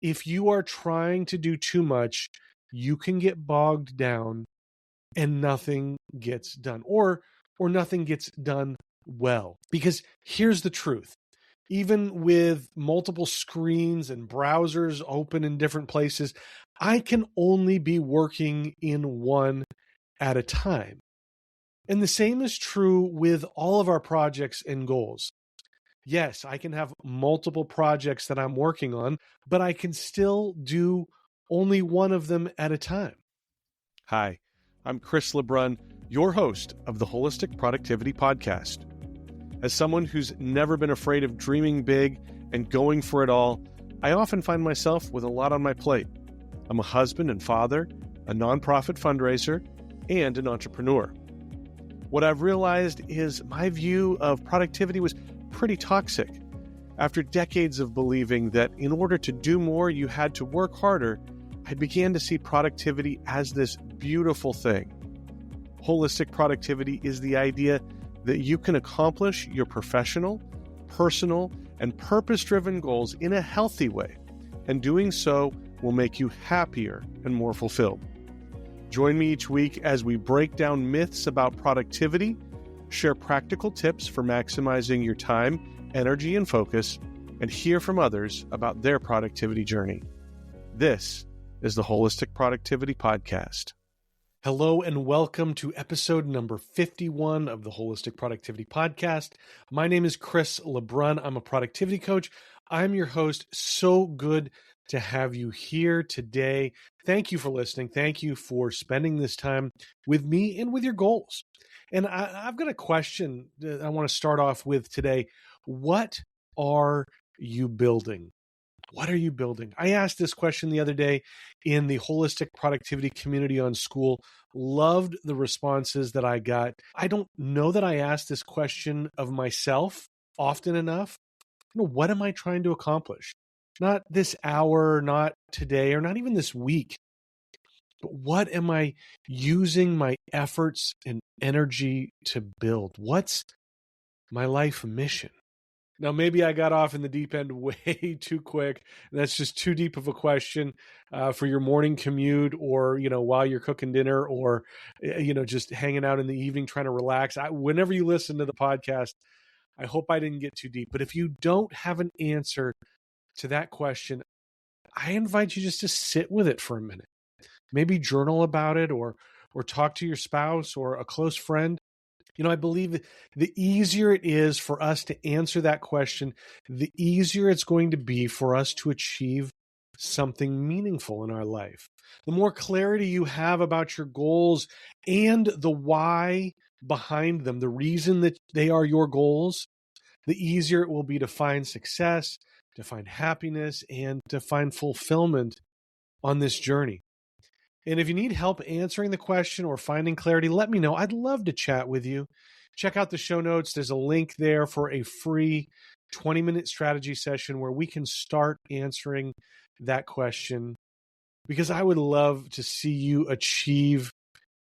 if you are trying to do too much, you can get bogged down and nothing gets done, or nothing gets done well. Because here's the truth. Even with multiple screens and browsers open in different places, I can only be working in one at a time. And the same is true with all of our projects and goals. Yes, I can have multiple projects that I'm working on, but I can still do only one of them at a time. Hi, I'm Chris LeBrun, your host of the Wholistic Productivity Podcast. As someone who's never been afraid of dreaming big and going for it all, I often find myself with a lot on my plate. I'm a husband and father, a nonprofit fundraiser, and an entrepreneur. What I've realized is my view of productivity was pretty toxic. After decades of believing that in order to do more, you had to work harder, I began to see productivity as this beautiful thing. Holistic productivity is the idea that you can accomplish your professional, personal, and purpose-driven goals in a healthy way, and doing so will make you happier and more fulfilled. Join me each week as we break down myths about productivity, share practical tips for maximizing your time, energy, and focus, and hear from others about their productivity journey. This is the Holistic Productivity Podcast. Hello and welcome to episode number 51 of the Holistic Productivity Podcast. My name is Chris LeBrun. I'm a productivity coach. I'm your host. So good to have you here today. Thank you for listening. Thank you for spending this time with me and with your goals. And I've got a question that I want to start off with today. What are you building? What are you building? I asked this question the other day in the Holistic Productivity community on School. Loved the responses that I got. I don't know that I asked this question of myself often enough. What am I trying to accomplish? Not this hour, not today, or not even this week. But what am I using my efforts and energy to build? What's my life mission? Now, maybe I got off in the deep end way too quick. That's just too deep of a question for your morning commute or, while you're cooking dinner or, just hanging out in the evening trying to relax. Whenever you listen to the podcast, I hope I didn't get too deep. But if you don't have an answer to that question, I invite you just to sit with it for a minute. Maybe journal about it or talk to your spouse or a close friend. I believe the easier it is for us to answer that question, the easier it's going to be for us to achieve something meaningful in our life. The more clarity you have about your goals and the why behind them, the reason that they are your goals, the easier it will be to find success, to find happiness, and to find fulfillment on this journey. And if you need help answering the question or finding clarity, let me know. I'd love to chat with you. Check out the show notes. There's a link there for a free 20-minute strategy session where we can start answering that question, because I would love to see you achieve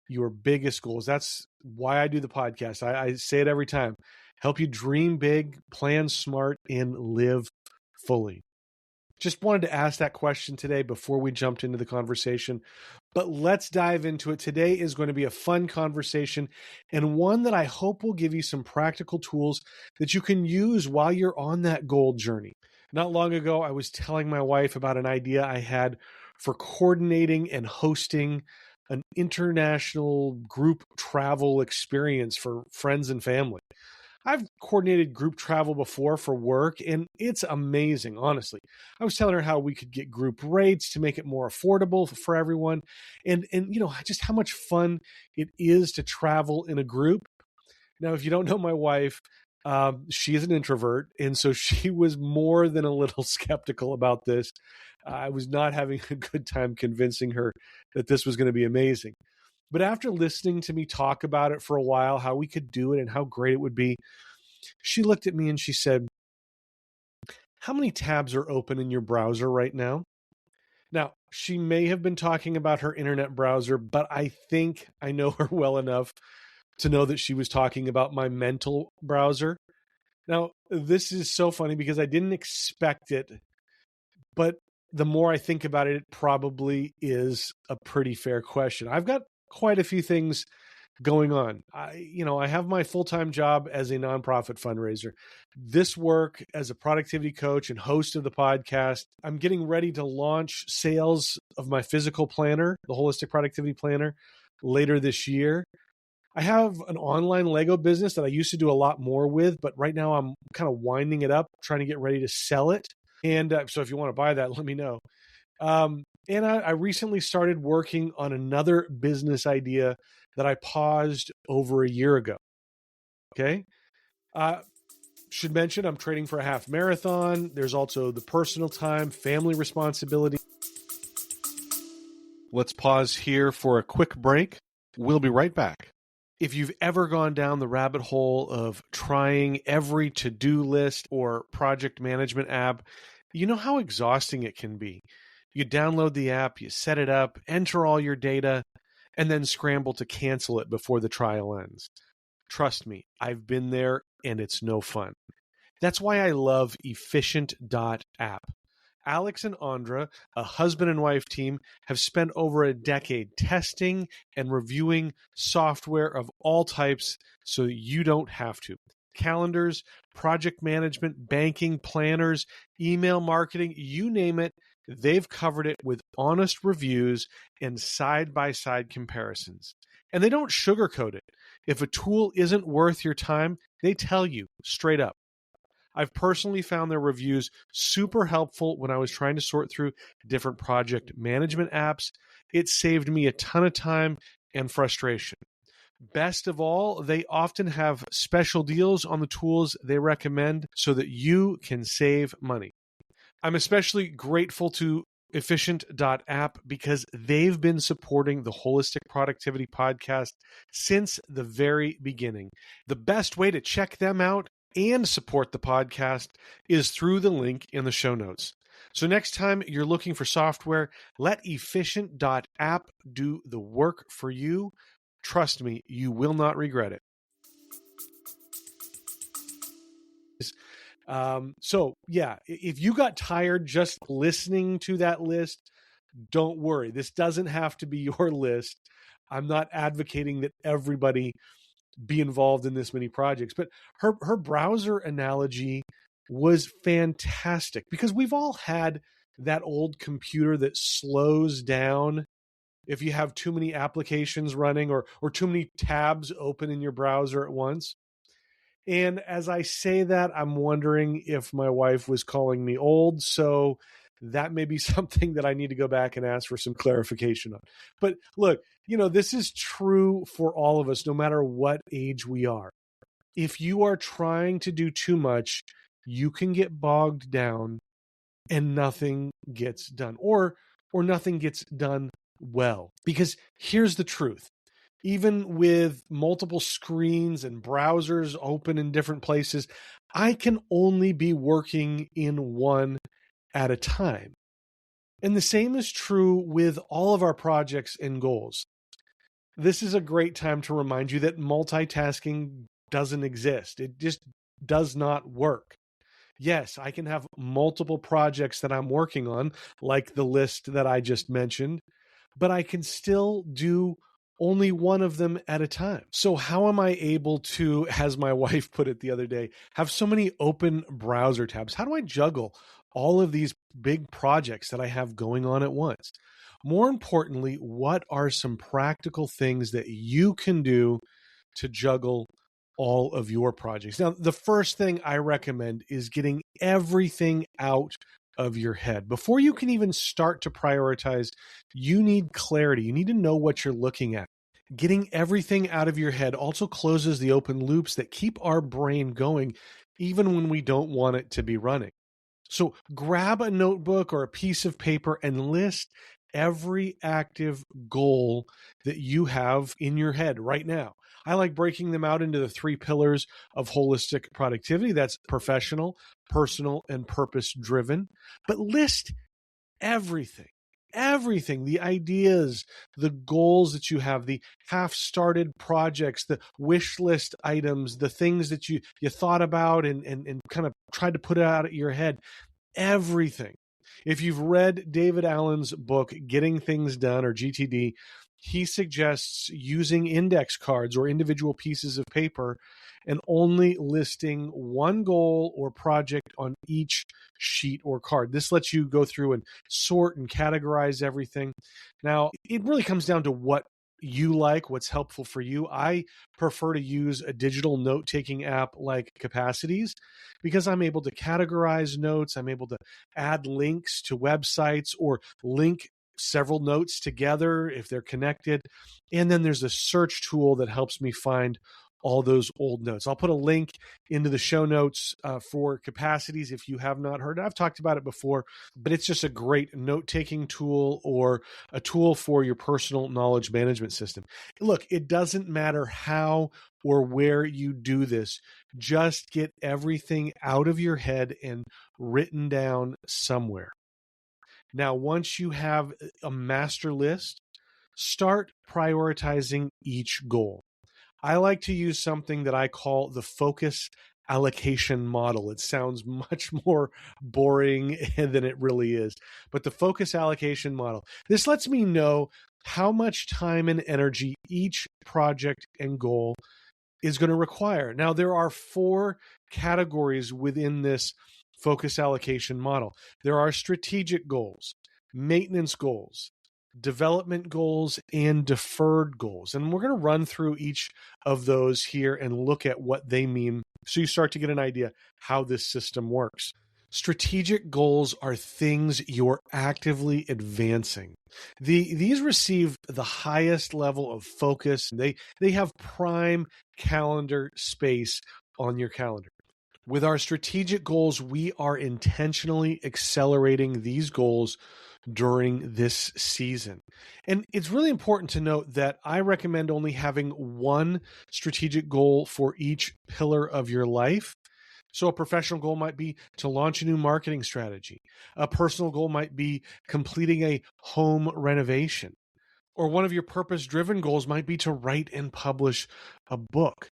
your biggest goals. That's why I do the podcast. I say it every time. Help you dream big, plan smart, and live fully. Just wanted to ask that question today before we jumped into the conversation, but let's dive into it. Today is going to be a fun conversation and one that I hope will give you some practical tools that you can use while you're on that goal journey. Not long ago, I was telling my wife about an idea I had for coordinating and hosting an international group travel experience for friends and family. I've coordinated group travel before for work, and it's amazing, honestly. I was telling her how we could get group rates to make it more affordable for everyone, and just how much fun it is to travel in a group. Now, if you don't know my wife, she is an introvert, and so she was more than a little skeptical about this. I was not having a good time convincing her that this was going to be amazing. But after listening to me talk about it for a while, how we could do it and how great it would be, she looked at me and she said, "How many tabs are open in your browser right now?" Now, she may have been talking about her internet browser, but I think I know her well enough to know that she was talking about my mental browser. Now, this is so funny because I didn't expect it, but the more I think about it, it probably is a pretty fair question. I've got quite a few things going on. I have my full-time job as a nonprofit fundraiser. This work as a productivity coach and host of the podcast. I'm getting ready to launch sales of my physical planner, the Wholistic Productivity Planner, later this year. I have an online Lego business that I used to do a lot more with, but right now I'm kind of winding it up, trying to get ready to sell it. And so if you want to buy that, let me know. And I recently started working on another business idea that I paused over a year ago. Okay. Should mention I'm training for a half marathon. There's also the personal time, family responsibility. Let's pause here for a quick break. We'll be right back. If you've ever gone down the rabbit hole of trying every to-do list or project management app, you know how exhausting it can be. You download the app, you set it up, enter all your data, and then scramble to cancel it before the trial ends. Trust me, I've been there and it's no fun. That's why I love Efficient.app. Alex and Andra, a husband and wife team, have spent over a decade testing and reviewing software of all types so that you don't have to. Calendars, project management, banking, planners, email marketing, you name it, they've covered it with honest reviews and side-by-side comparisons. And they don't sugarcoat it. If a tool isn't worth your time, they tell you straight up. I've personally found their reviews super helpful when I was trying to sort through different project management apps. It saved me a ton of time and frustration. Best of all, they often have special deals on the tools they recommend so that you can save money. I'm especially grateful to Efficient.app because they've been supporting the Holistic Productivity Podcast since the very beginning. The best way to check them out and support the podcast is through the link in the show notes. So next time you're looking for software, let Efficient.app do the work for you. Trust me, you will not regret it. If you got tired just listening to that list, don't worry. This doesn't have to be your list. I'm not advocating that everybody be involved in this many projects, but her browser analogy was fantastic because we've all had that old computer that slows down if you have too many applications running or too many tabs open in your browser at once. And as I say that, I'm wondering if my wife was calling me old. So that may be something that I need to go back and ask for some clarification on. But look, this is true for all of us, no matter what age we are. If you are trying to do too much, you can get bogged down and nothing gets done, or nothing gets done well. Because here's the truth. Even with multiple screens and browsers open in different places, I can only be working in one at a time. And the same is true with all of our projects and goals. This is a great time to remind you that multitasking doesn't exist. It just does not work. Yes, I can have multiple projects that I'm working on, like the list that I just mentioned, but I can still do only one of them at a time. So how am I able to, as my wife put it the other day, have so many open browser tabs? How do I juggle all of these big projects that I have going on at once? More importantly, what are some practical things that you can do to juggle all of your projects? Now, the first thing I recommend is getting everything out of your head. Before you can even start to prioritize, you need clarity. You need to know what you're looking at. Getting everything out of your head also closes the open loops that keep our brain going, even when we don't want it to be running. So grab a notebook or a piece of paper and list every active goal that you have in your head right now. I like breaking them out into the 3 pillars of holistic productivity. That's professional, personal, and purpose-driven. But list everything, the ideas, the goals that you have, the half-started projects, the wish list items, the things that you thought about and kind of tried to put out of your head, everything. If you've read David Allen's book, Getting Things Done, or GTD, he suggests using index cards or individual pieces of paper and only listing one goal or project on each sheet or card. This lets you go through and sort and categorize everything. Now, it really comes down to what you like, what's helpful for you. I prefer to use a digital note-taking app like Capacities because I'm able to categorize notes. I'm able to add links to websites or link several notes together if they're connected. And then there's a search tool that helps me find all those old notes. I'll put a link into the show notes for Capacities if you have not heard it. I've talked about it before, but it's just a great note-taking tool or a tool for your personal knowledge management system. Look, it doesn't matter how or where you do this. Just get everything out of your head and written down somewhere. Now, once you have a master list, start prioritizing each goal. I like to use something that I call the Focus Allocation Model. It sounds much more boring than it really is, but the Focus Allocation Model. This lets me know how much time and energy each project and goal is going to require. Now, there are 4 categories within this Focus Allocation Model. There are strategic goals, maintenance goals, development goals, and deferred goals. And we're going to run through each of those here and look at what they mean so you start to get an idea how this system works. Strategic goals are things you're actively advancing. These receive the highest level of focus. They have prime calendar space on your calendar. With our strategic goals, we are intentionally accelerating these goals during this season. And it's really important to note that I recommend only having one strategic goal for each pillar of your life. So a professional goal might be to launch a new marketing strategy. A personal goal might be completing a home renovation. Or one of your purpose-driven goals might be to write and publish a book.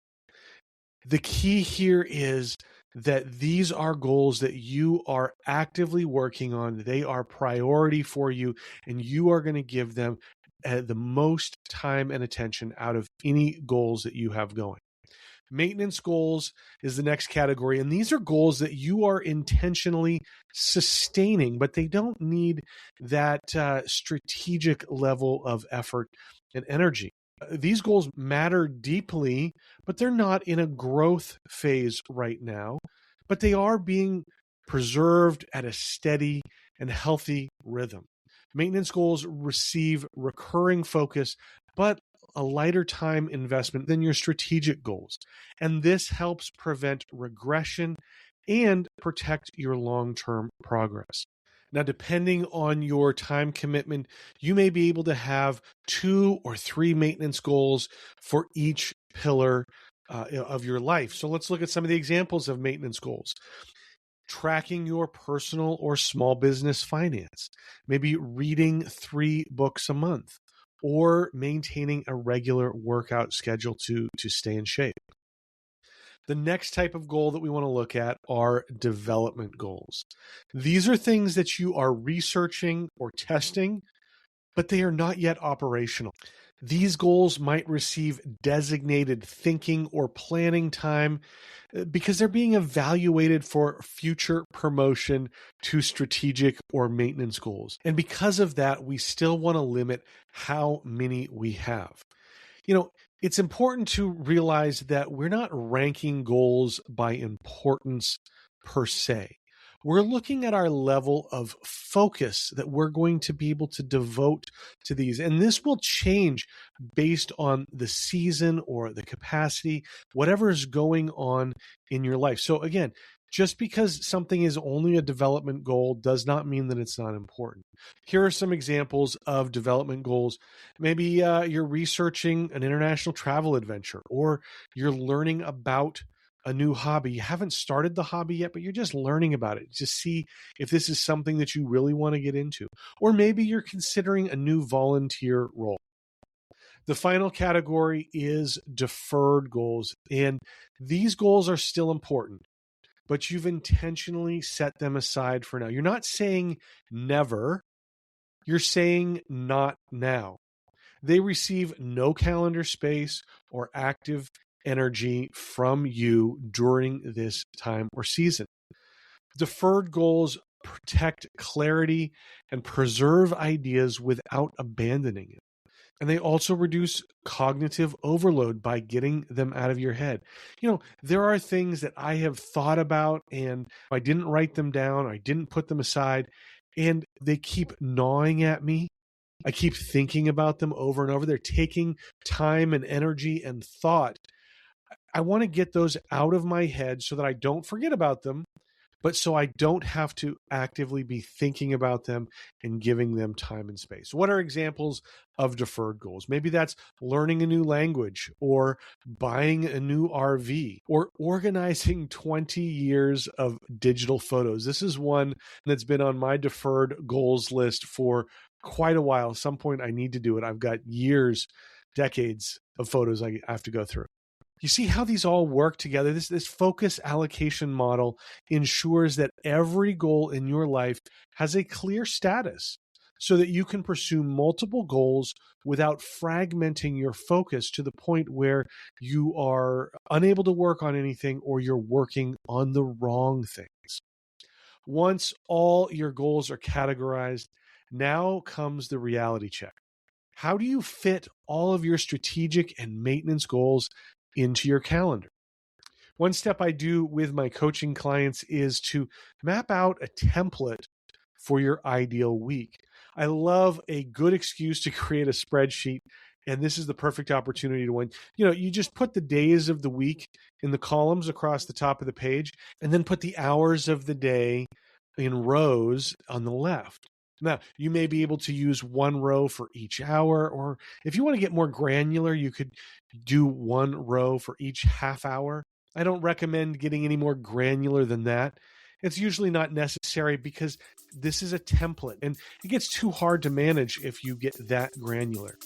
The key here is that these are goals that you are actively working on. They are priority for you, and you are going to give them the most time and attention out of any goals that you have going. Maintenance goals is the next category, and these are goals that you are intentionally sustaining, but they don't need that strategic level of effort and energy. These goals matter deeply, but they're not in a growth phase right now, but they are being preserved at a steady and healthy rhythm. Maintenance goals receive recurring focus, but a lighter time investment than your strategic goals. And this helps prevent regression and protect your long-term progress. Now, depending on your time commitment, you may be able to have 2 or 3 maintenance goals for each pillar of your life. So let's look at some of the examples of maintenance goals. Tracking your personal or small business finance, maybe reading 3 books a month, or maintaining a regular workout schedule to stay in shape. The next type of goal that we want to look at are development goals. These are things that you are researching or testing, but they are not yet operational. These goals might receive designated thinking or planning time because they're being evaluated for future promotion to strategic or maintenance goals. And because of that, we still want to limit how many we have. It's important to realize that we're not ranking goals by importance per se. We're looking at our level of focus that we're going to be able to devote to these. And this will change based on the season or the capacity, whatever is going on in your life. So again, just because something is only a development goal does not mean that it's not important. Here are some examples of development goals. Maybe you're researching an international travel adventure, or you're learning about a new hobby. You haven't started the hobby yet, but you're just learning about it to see if this is something that you really want to get into. Or maybe you're considering a new volunteer role. The final category is deferred goals, and these goals are still important. but you've intentionally set them aside for now. You're not saying never, you're saying not now. They receive no calendar space or active energy from you during this time or season. Deferred goals protect clarity and preserve ideas without abandoning it. And they also reduce cognitive overload by getting them out of your head. There are things that I have thought about and I didn't write them down, I didn't put them aside, and they keep gnawing at me. I keep thinking about them over and over. They're taking time and energy and thought. I want to get those out of my head so that I don't forget about them, but so I don't have to actively be thinking about them and giving them time and space. What are examples of deferred goals? Maybe that's learning a new language or buying a new RV or organizing 20 years of digital photos. This is one that's been on my deferred goals list for quite a while. At some point I need to do it. I've got years, decades of photos I have to go through. You see how these all work together? This focus allocation model ensures that every goal in your life has a clear status so that you can pursue multiple goals without fragmenting your focus to the point where you are unable to work on anything or you're working on the wrong things. Once all your goals are categorized, now comes the reality check. How do you fit all of your strategic and maintenance goals into your calendar? One step I do with my coaching clients is to map out a template for your ideal week. I love a good excuse to create a spreadsheet, and this is the perfect opportunity to win. You just put the days of the week in the columns across the top of the page, and then put the hours of the day in rows on the left. Now, you may be able to use one row for each hour, or if you want to get more granular, you could do one row for each half hour. I don't recommend getting any more granular than that. It's usually not necessary because this is a template and it gets too hard to manage if you get that granular.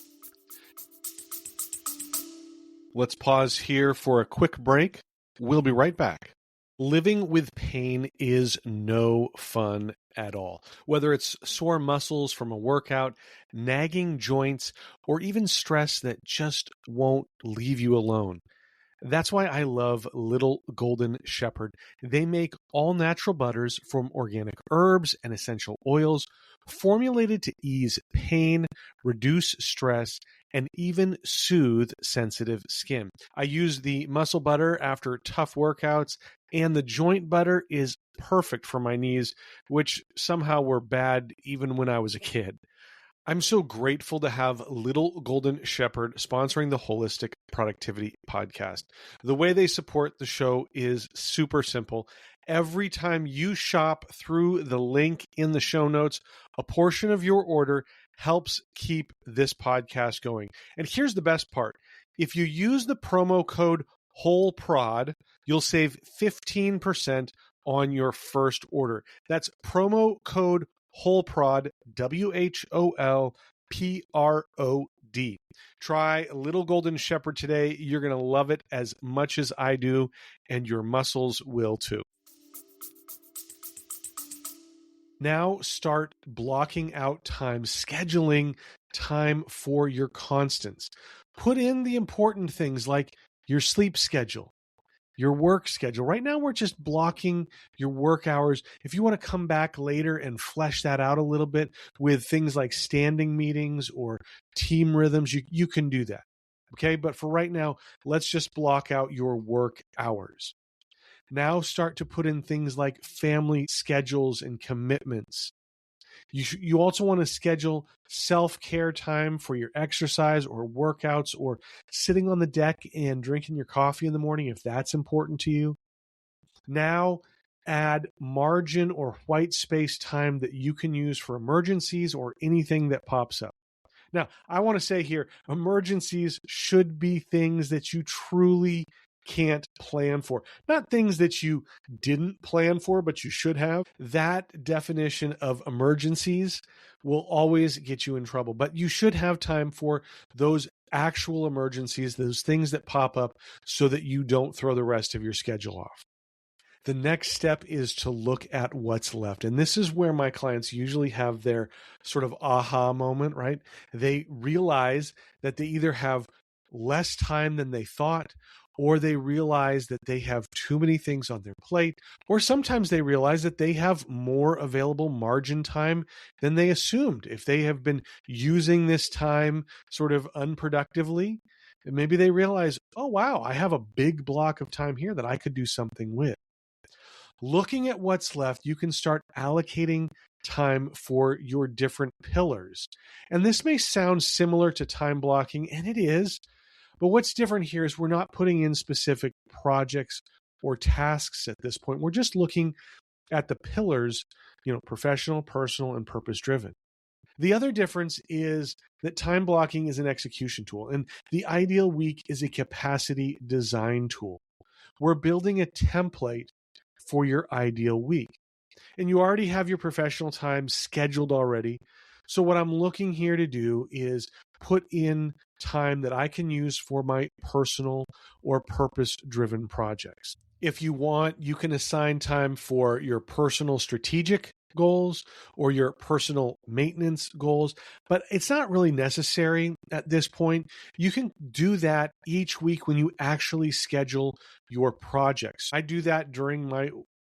Let's pause here for a quick break. We'll be right back. Living with pain is no fun at all. Whether it's sore muscles from a workout, nagging joints, or even stress that just won't leave you alone. That's why I love Little Golden Shepherd. They make all natural butters from organic herbs and essential oils, formulated to ease pain, reduce stress, and even soothe sensitive skin. I use the muscle butter after tough workouts, and the joint butter is perfect for my knees, which somehow were bad even when I was a kid. I'm so grateful to have Little Golden Shepherd sponsoring the Wholistic Productivity Podcast. The way they support the show is super simple. Every time you shop through the link in the show notes, a portion of your order helps keep this podcast going. And here's the best part. If you use the promo code WHOLEPROD, you'll save 15% on your first order. That's promo code WHOLEPROD, WHOLPROD. Try Little Golden Shepherd today. You're going to love it as much as I do, and your muscles will too. Now start blocking out time, scheduling time for your constants. Put in the important things like your sleep schedule, your work schedule. Right now, we're just blocking your work hours. If you want to come back later and flesh that out a little bit with things like standing meetings or team rhythms, you can do that. Okay, but for right now, let's just block out your work hours. Now start to put in things like family schedules and commitments. You also want to schedule self-care time for your exercise or workouts or sitting on the deck and drinking your coffee in the morning if that's important to you. Now add margin or white space time that you can use for emergencies or anything that pops up. Now, I want to say here, emergencies should be things that you truly can't plan for, not things that you didn't plan for, but you should have. That definition of emergencies will always get you in trouble, but you should have time for those actual emergencies, those things that pop up so that you don't throw the rest of your schedule off. The next step is to look at what's left. And this is where my clients usually have their sort of aha moment, right? They realize that they either have less time than they thought, or they realize that they have too many things on their plate, or sometimes they realize that they have more available margin time than they assumed. If they have been using this time sort of unproductively, maybe they realize, oh, wow, I have a big block of time here that I could do something with. Looking at what's left, you can start allocating time for your different pillars. And this may sound similar to time blocking, and it is, but what's different here is we're not putting in specific projects or tasks at this point. We're just looking at the pillars, professional, personal, and purpose-driven. The other difference is that time blocking is an execution tool, and the ideal week is a capacity design tool. We're building a template for your ideal week. And you already have your professional time scheduled already. So what I'm looking here to do is put in time that I can use for my personal or purpose-driven projects. If you want, you can assign time for your personal strategic goals or your personal maintenance goals, but it's not really necessary at this point. You can do that each week when you actually schedule your projects. I do that during my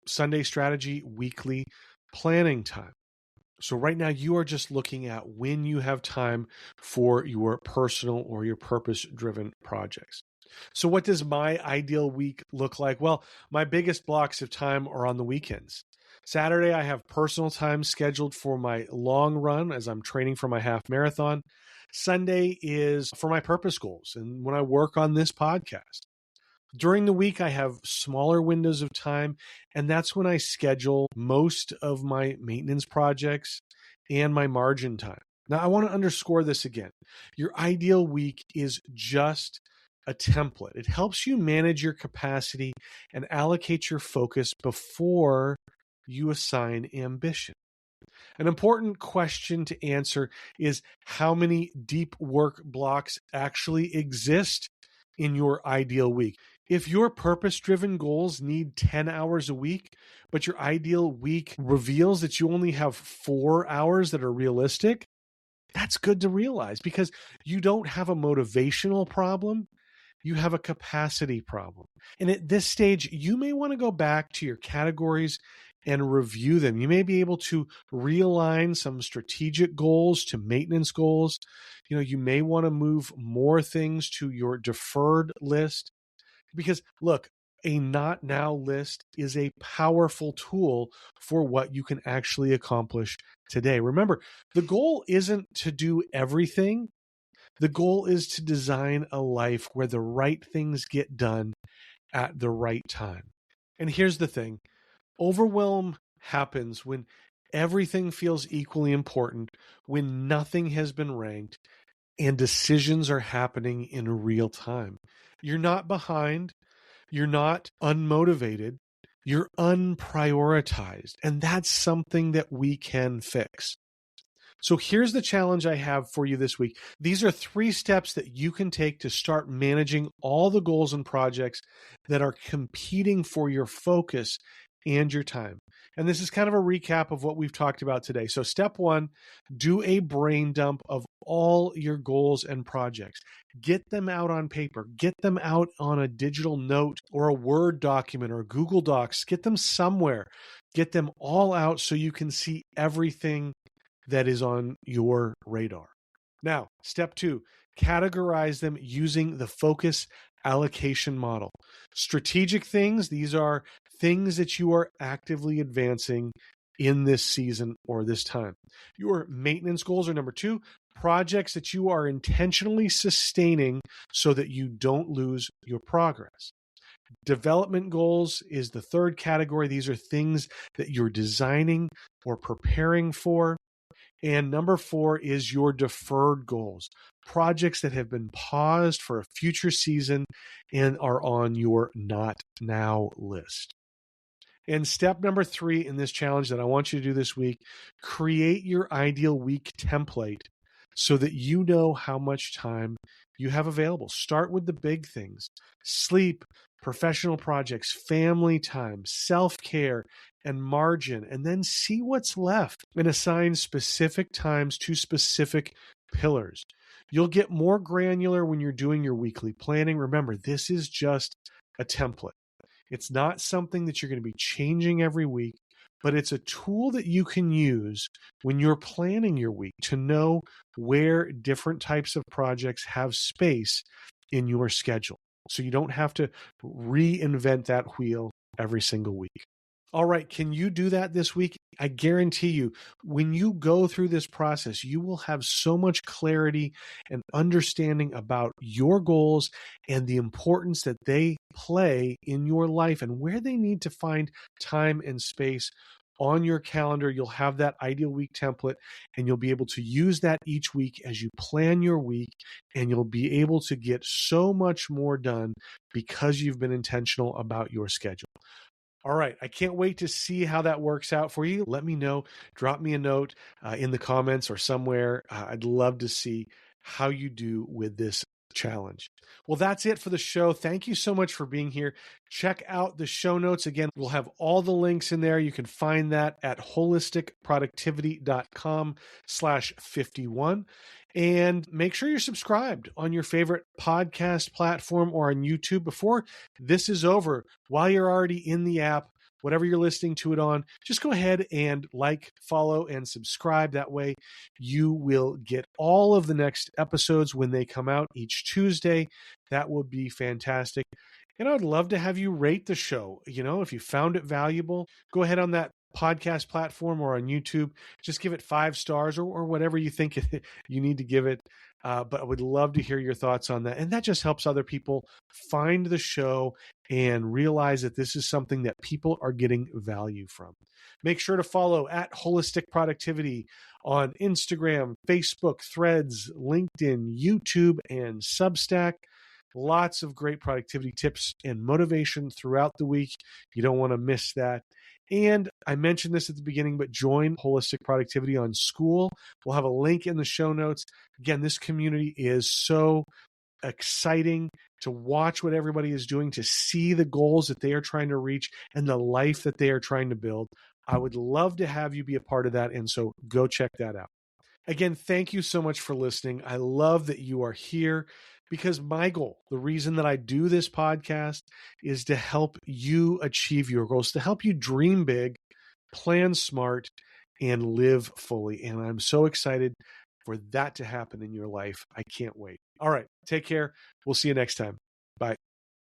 Sunday Strategy weekly planning time. So right now you are just looking at when you have time for your personal or your purpose-driven projects. So what does my ideal week look like? Well, my biggest blocks of time are on the weekends. Saturday, I have personal time scheduled for my long run as I'm training for my half marathon. Sunday is for my purpose goals and when I work on this podcast. During the week, I have smaller windows of time, and that's when I schedule most of my maintenance projects and my margin time. Now, I want to underscore this again. Your ideal week is just a template. It helps you manage your capacity and allocate your focus before you assign ambition. An important question to answer is how many deep work blocks actually exist in your ideal week. If your purpose-driven goals need 10 hours a week, but your ideal week reveals that you only have 4 hours that are realistic, that's good to realize because you don't have a motivational problem. You have a capacity problem. And at this stage, you may want to go back to your categories and review them. You may be able to realign some strategic goals to maintenance goals. You may want to move more things to your deferred list because look, a not now list is a powerful tool for what you can actually accomplish today. Remember, the goal isn't to do everything. The goal is to design a life where the right things get done at the right time. And here's the thing. Overwhelm happens when everything feels equally important, when nothing has been ranked, and decisions are happening in real time. You're not behind. You're not unmotivated. You're unprioritized. And that's something that we can fix. So here's the challenge I have for you this week. These are 3 steps that you can take to start managing all the goals and projects that are competing for your focus and your time. And this is kind of a recap of what we've talked about today. So step 1, do a brain dump of all your goals and projects. Get them out on paper. Get them out on a digital note or a Word document or Google Docs. Get them somewhere. Get them all out so you can see everything that is on your radar. Now, step 2, categorize them using the Focus Allocation Model. Strategic things, these are things that you are actively advancing in this season or this time. Your maintenance goals are number 2, projects that you are intentionally sustaining so that you don't lose your progress. Development goals is the 3rd category. These are things that you're designing or preparing for. And number 4 is your deferred goals, projects that have been paused for a future season and are on your not now list. And step number 3 in this challenge that I want you to do this week, create your ideal week template so that you know how much time you have available. Start with the big things: sleep, professional projects, family time, self-care, and margin, and then see what's left and assign specific times to specific pillars. You'll get more granular when you're doing your weekly planning. Remember, this is just a template. It's not something that you're going to be changing every week, but it's a tool that you can use when you're planning your week to know where different types of projects have space in your schedule. So you don't have to reinvent that wheel every single week. All right, can you do that this week? I guarantee you, when you go through this process, you will have so much clarity and understanding about your goals and the importance that they play in your life and where they need to find time and space on your calendar. You'll have that ideal week template, and you'll be able to use that each week as you plan your week, and you'll be able to get so much more done because you've been intentional about your schedule. All right, I can't wait to see how that works out for you. Let me know. Drop me a note in the comments or somewhere. I'd love to see how you do with this challenge. Well, that's it for the show. Thank you so much for being here. Check out the show notes. Again, we'll have all the links in there. You can find that at holisticproductivity.com/51. And make sure you're subscribed on your favorite podcast platform or on YouTube before this is over. While you're already in the app, whatever you're listening to it on, just go ahead and like, follow, and subscribe. That way you will get all of the next episodes when they come out each Tuesday. That would be fantastic. And I'd love to have you rate the show. If you found it valuable, go ahead on that podcast platform or on YouTube, just give it 5 stars or whatever you think you need to give it. But I would love to hear your thoughts on that. And that just helps other people find the show and realize that this is something that people are getting value from. Make sure to follow at Holistic Productivity on Instagram, Facebook, Threads, LinkedIn, YouTube, and Substack. Lots of great productivity tips and motivation throughout the week. You don't want to miss that. And I mentioned this at the beginning, but join Holistic Productivity on School. We'll have a link in the show notes. Again, this community is so exciting to watch what everybody is doing, to see the goals that they are trying to reach and the life that they are trying to build. I would love to have you be a part of that. And so go check that out. Again, thank you so much for listening. I love that you are here because my goal, the reason that I do this podcast, is to help you achieve your goals, to help you dream big, plan smart, and live fully. And I'm so excited for that to happen in your life. I can't wait. All right, take care. We'll see you next time. Bye.